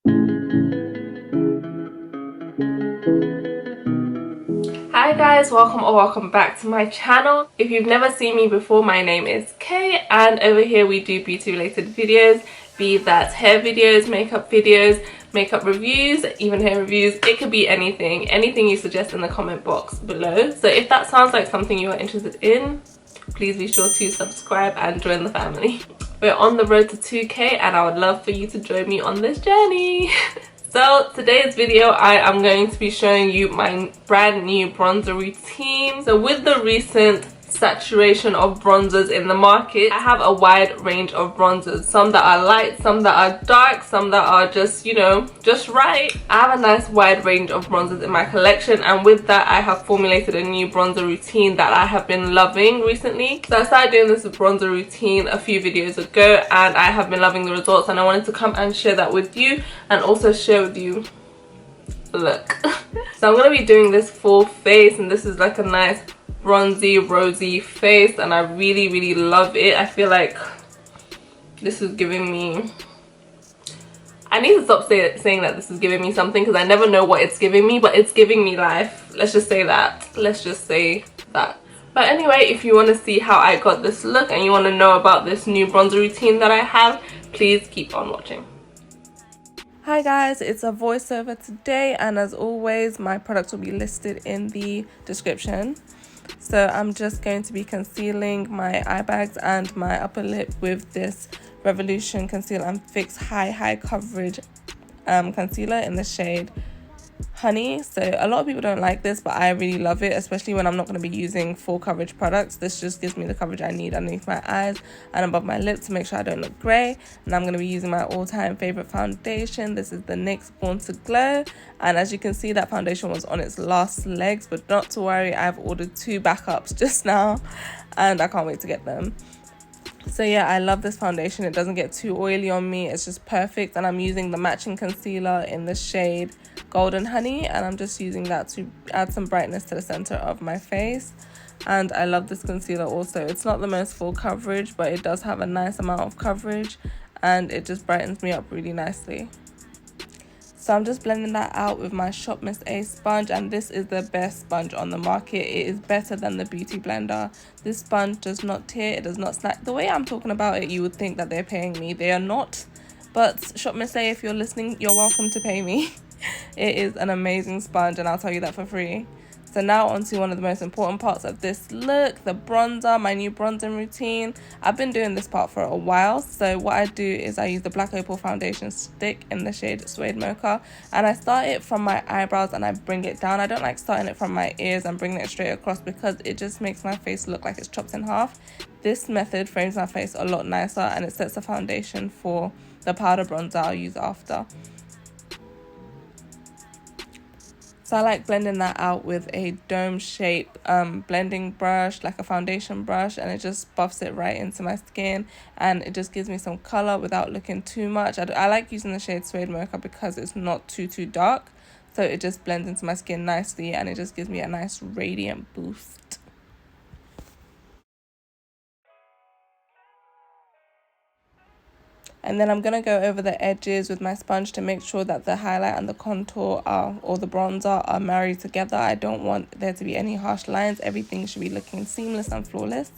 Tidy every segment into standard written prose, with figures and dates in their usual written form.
Hi guys, welcome or welcome back to my channel. If you've never seen me before, my name is Kay and over here we do beauty related videos, be that hair videos, makeup reviews, even hair reviews. It could be anything you suggest in the comment box below. So if that sounds like something you are interested in, please be sure to subscribe and join the family. We're on the road to 2K and I would love for you to join me on this journey. So today's video I am going to be showing you my brand new bronzer routine. So with the recent saturation of bronzers in the market, I have a wide range of bronzers. Some that are light, some that are dark, some that are just, you know, just right. I have a nice wide range of bronzers in my collection, and with that I have formulated a new bronzer routine that I have been loving recently. So I started doing this bronzer routine a few videos ago and I have been loving the results, and I wanted to come and share that with you and also share with you look. So I'm going to be doing this full face, and this is like a nice bronzy rosy face and I really love it. I feel like this is giving me, I need to stop saying that this is giving me something, because I never know what it's giving me, but it's giving me life. Let's just say that. But anyway, if you want to see how I got this look and you want to know about this new bronzer routine that I have, please keep on watching. Hi guys, it's a voiceover today, and as always my products will be listed in the description. So I'm just going to be concealing my eye bags and my upper lip with this Revolution Conceal and Fix high coverage concealer in the shade Honey. So a lot of people don't like this, but I really love it, especially when I'm not going to be using full coverage products. This just gives me the coverage I need underneath my eyes and above my lips to make sure I don't look grey. And I'm going to be using my all-time favorite foundation. This is the NYX Born to Glow, and as you can see, that foundation was on its last legs, but not to worry, I've ordered 2 backups just now and I can't wait to get them. So yeah, I love this foundation. It doesn't get too oily on me, it's just perfect. And I'm using the matching concealer in the shade Golden Honey, and I'm just using that to add some brightness to the center of my face. And I love this concealer also. It's not the most full coverage, but it does have a nice amount of coverage and it just brightens me up really nicely. So I'm just blending that out with my Shop Miss A sponge, and this is the best sponge on the market. It is better than the Beauty Blender. This sponge does not tear, it does not snap. The way I'm talking about it, you would think that they're paying me. They are not. But Shop Miss A, if you're listening, you're welcome to pay me. It is an amazing sponge and I'll tell you that for free. So now onto one of the most important parts of this look, the bronzer, my new bronzing routine. I've been doing this part for a while. So what I do is I use the Black Opal foundation stick in the shade Suede Mocha, and I start it from my eyebrows and I bring it down. I don't like starting it from my ears and bringing it straight across, because it just makes my face look like it's chopped in half. This method frames my face a lot nicer and it sets the foundation for the powder bronzer I'll use after. So I like blending that out with a dome shape blending brush, like a foundation brush, and it just buffs it right into my skin and it just gives me some color without looking too much. I like using the shade Suede Mocha because it's not too dark, so it just blends into my skin nicely and it just gives me a nice radiant boost. And then I'm going to go over the edges with my sponge to make sure that the highlight and the contour or the bronzer are married together. I don't want there to be any harsh lines. Everything should be looking seamless and flawless.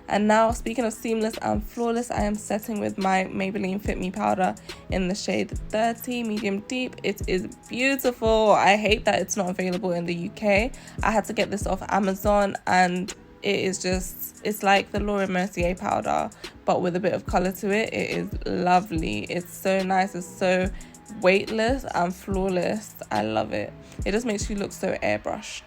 And now, speaking of seamless and flawless, I am setting with my Maybelline Fit Me powder in the shade 30 medium deep. It is beautiful. I hate that it's not available in the UK. I had to get this off Amazon, and it is just, it's like the Laura Mercier powder but with a bit of color to it. It is lovely. It's so nice. It's so weightless and flawless. I love it. It just makes you look so airbrushed.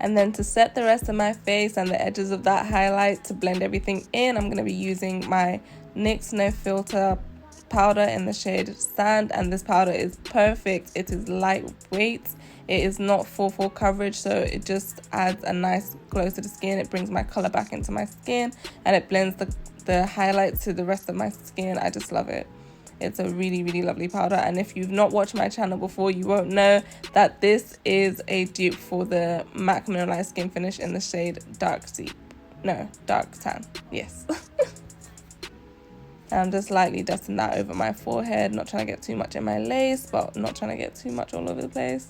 And then to set the rest of my face and the edges of that highlight, to blend everything in, I'm going to be using my NYX No Filter powder in the shade Sand, and this powder is perfect. It is lightweight, it is not full coverage, so it just adds a nice glow to the skin. It brings my color back into my skin and it blends the highlights to the rest of my skin. I just love it. It's a really lovely powder, and if you've not watched my channel before, you won't know that this is a dupe for the MAC Mineralized Skin Finish in the shade Dark Tan. Yes. And I'm just lightly dusting that over my forehead, not trying to get too much in my lace, but not trying to get too much all over the place.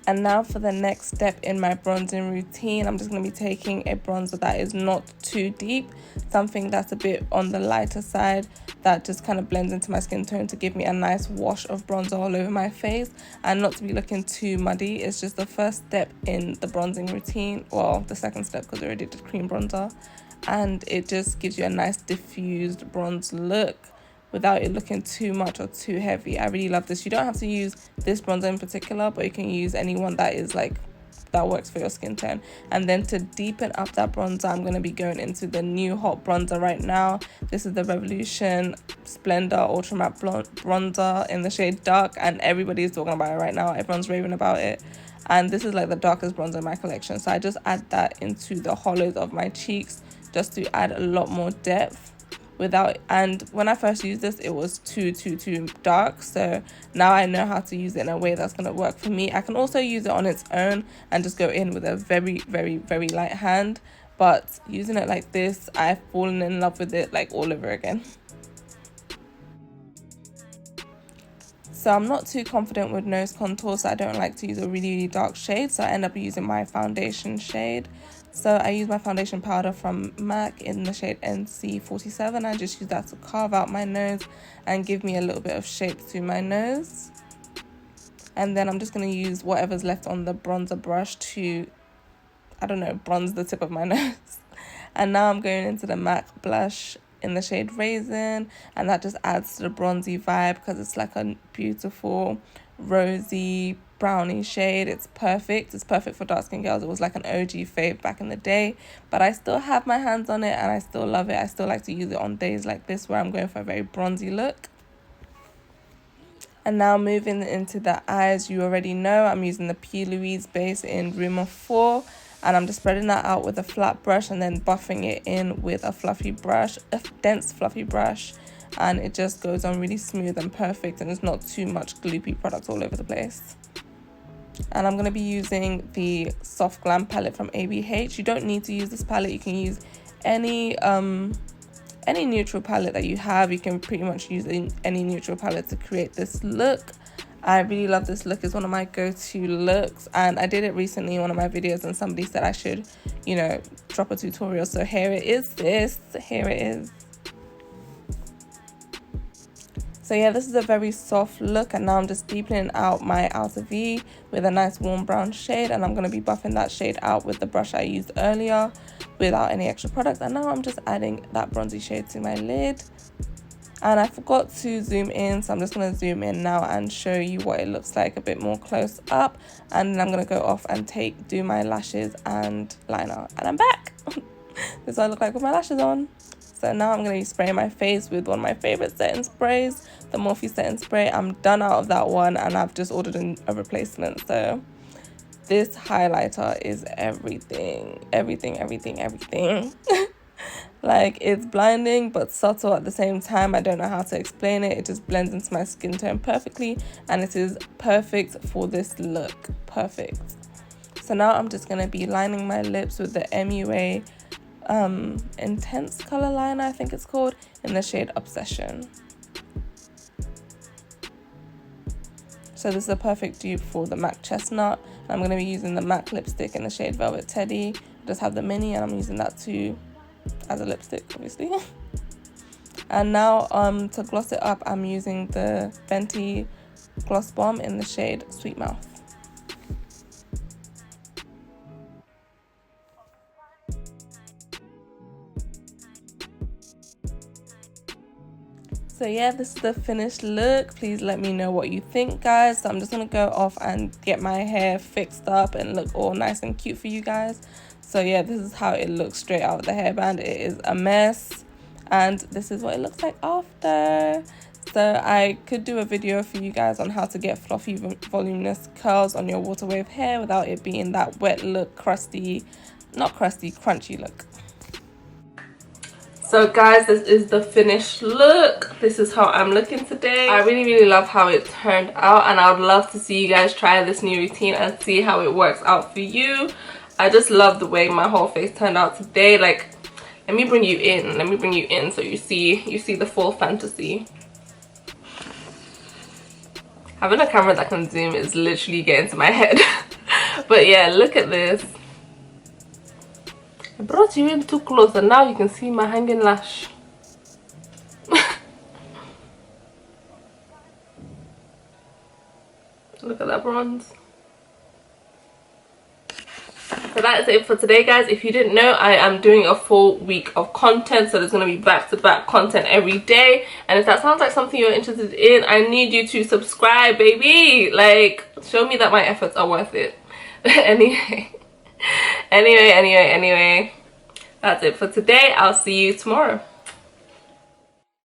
And now for the next step in my bronzing routine, I'm just going to be taking a bronzer that is not too deep, something that's a bit on the lighter side, that just kind of blends into my skin tone to give me a nice wash of bronzer all over my face and not to be looking too muddy. It's just the first step in the bronzing routine, well, the second step because I already did cream bronzer, and it just gives you a nice diffused bronze look without it looking too much or too heavy. I really love this. You don't have to use this bronzer in particular, but you can use any one that is like, that works for your skin tone. And then to deepen up that bronzer, I'm going to be going into the new hot bronzer right now. This is the Revolution Splendour Ultra Matte bronzer in the shade Dark, and everybody's talking about it right now. Everyone's raving about it. And this is like the darkest bronzer in my collection. So I just add that into the hollows of my cheeks just to add a lot more depth. And when I first used this, it was too dark, so now I know how to use it in a way that's going to work for me. I can also use it on its own and just go in with a very light hand, but using it like this, I've fallen in love with it like all over again. So I'm not too confident with nose contour, so I don't like to use a really dark shade, so I end up using my foundation shade. So I use my foundation powder from MAC in the shade NC47. I just use that to carve out my nose and give me a little bit of shape to my nose. And then I'm just going to use whatever's left on the bronzer brush to, I don't know, bronze the tip of my nose. And now I'm going into the MAC blush in the shade Raizin, and that just adds to the bronzy vibe because it's like a beautiful rosy brownie shade. It's perfect for dark skin girls. It was like an OG fave back in the day, but I still have my hands on it and I still love it. I still like to use it on days like this where I'm going for a very bronzy look. And now moving into the eyes, you already know I'm using the Louise base in Rumour 4, and I'm just spreading that out with a flat brush and then buffing it in with a fluffy brush, a dense fluffy brush, and it just goes on really smooth and perfect, and there's not too much gloopy product all over the place. And I'm going to be using the Soft Glam palette from ABH. You don't need to use this palette. You can use any neutral palette that you have. You can pretty much use any neutral palette to create this look. I really love this look. It's one of my go-to looks, and I did it recently in one of my videos and somebody said I should, you know, drop a tutorial. So here it is, here it is. So yeah, this is a very soft look, and now I'm just deepening out my outer V with a nice warm brown shade, and I'm going to be buffing that shade out with the brush I used earlier without any extra product. And now I'm just adding that bronzy shade to my lid. And I forgot to zoom in, so I'm just going to zoom in now and show you what it looks like a bit more close up. And then I'm going to go off and do my lashes and liner. And I'm back! This is what I look like with my lashes on. So now I'm going to be spraying my face with one of my favourite setting sprays, the Morphe setting spray. I'm done out of that one and I've just ordered a replacement. So this highlighter is everything. Like, it's blinding but subtle at the same time. I don't know how to explain it. It just blends into my skin tone perfectly, and it is perfect for this look. Perfect. So now I'm just going to be lining my lips with the MUA Intense Color Liner, I think it's called, in the shade Obsession. So this is a perfect dupe for the MAC Chestnut. I'm going to be using the MAC lipstick in the shade Velvet Teddy. I just have the mini and I'm using that too as a lipstick, obviously. And now to gloss it up, I'm using the Fenty Gloss Bomb in the shade Sweet Mouth. So yeah, this is the finished look. Please let me know what you think, guys. So I'm just gonna go off and get my hair fixed up and look all nice and cute for you guys. So yeah, this is how it looks straight out of the hairband. It is a mess, and this is what it looks like after. So I could do a video for you guys on how to get fluffy, voluminous curls on your water wave hair without it being that wet look, crusty, not crusty, crunchy look. So guys, this is the finished look. This is how I'm looking today. I really love how it turned out, and I would love to see you guys try this new routine and see how it works out for you. I just love the way my whole face turned out today. Like, let me bring you in so you see the full fantasy. Having a camera that can zoom is literally getting to my head. But yeah, look at this. I brought you in too close and now you can see my hanging lash. Look at that bronze. So that is it for today, guys. If you didn't know, I am doing a full week of content, so there's going to be back-to-back content every day. And if that sounds like something you're interested in, I need you to subscribe, baby. Like, show me that my efforts are worth it. Anyway, that's it for today. I'll see you tomorrow.